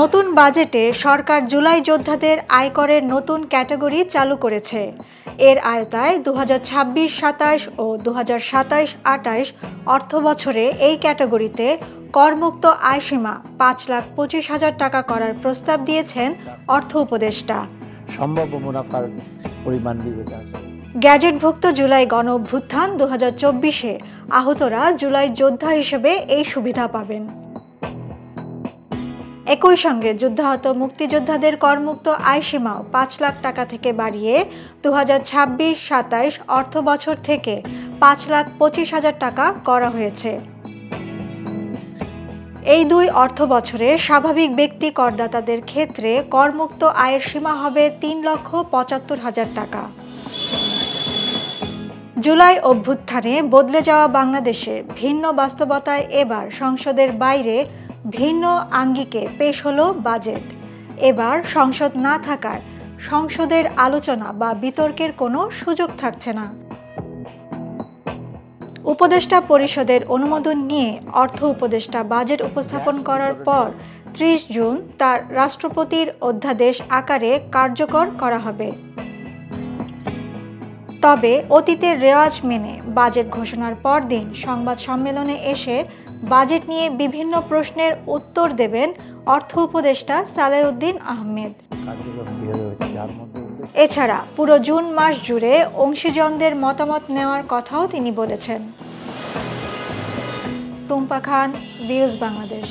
নতুন বাজেটে সরকার জুলাই যোদ্ধাদের আয়করের নতুন ক্যাটাগরি চালু করেছে। এর আওতায় 2026-27 ও 2027-28 অর্থবছরে এই ক্যাটাগরিতে করমুক্ত আয়সীমা 5,25,000 টাকা করার প্রস্তাব দিয়েছেন অর্থ উপদেষ্টা। সম্ভাব্য মুনাফার পরিমাণ বিবেচনা গ্যাজেটভুক্ত জুলাই গণ অভ্যুত্থান 2024-এ আহতরা জুলাই যোদ্ধা হিসেবে এই সুবিধা পাবেন। একই সঙ্গে যুদ্ধাহত মুক্তিযোদ্ধাদের করমুক্ত আয়সীমাও 5 লাখ টাকা থেকে বাড়িয়ে 2026-27 অর্থ বছর থেকে 5,25,000 টাকা করা হয়েছে। এই দুই অর্থ বছরে স্বাভাবিক ব্যক্তি করদাতাদের ক্ষেত্রে করমুক্ত আয়ের সীমা হবে 3,75,000 টাকা। জুলাই অভ্যুত্থানে বদলে যাওয়া বাংলাদেশে ভিন্ন বাস্তবতায় এবার সংসদের বাইরে ভিন্ন আঙ্গিকে পেশ হলো বাজেট। এবার সংসদ না থাকায় সংসদের আলোচনা বা বিতর্কের কোনো সুযোগ থাকছে না। উপদেষ্টা পরিষদের অনুমোদন নিয়ে অর্থ উপদেষ্টা বাজেট উপস্থাপন করার পর 30 জুন তার রাষ্ট্রপতির অধ্যাদেশ আকারে কার্যকর করা হবে। তবে অতীতের রেওয়াজ মেনে বাজেট ঘোষণার পরদিন সংবাদ সম্মেলনে এসে বাজেট নিয়ে বিভিন্ন প্রশ্নের উত্তর দেবেন অর্থ উপদেষ্টা সালেউদ্দিন আহমেদ। এছাড়া পুরো জুন মাস জুড়ে অংশীজনদের মতামত নেওয়ার কথাও তিনি বলেছেন। টুম্পা খান, ভিউজ বাংলাদেশ।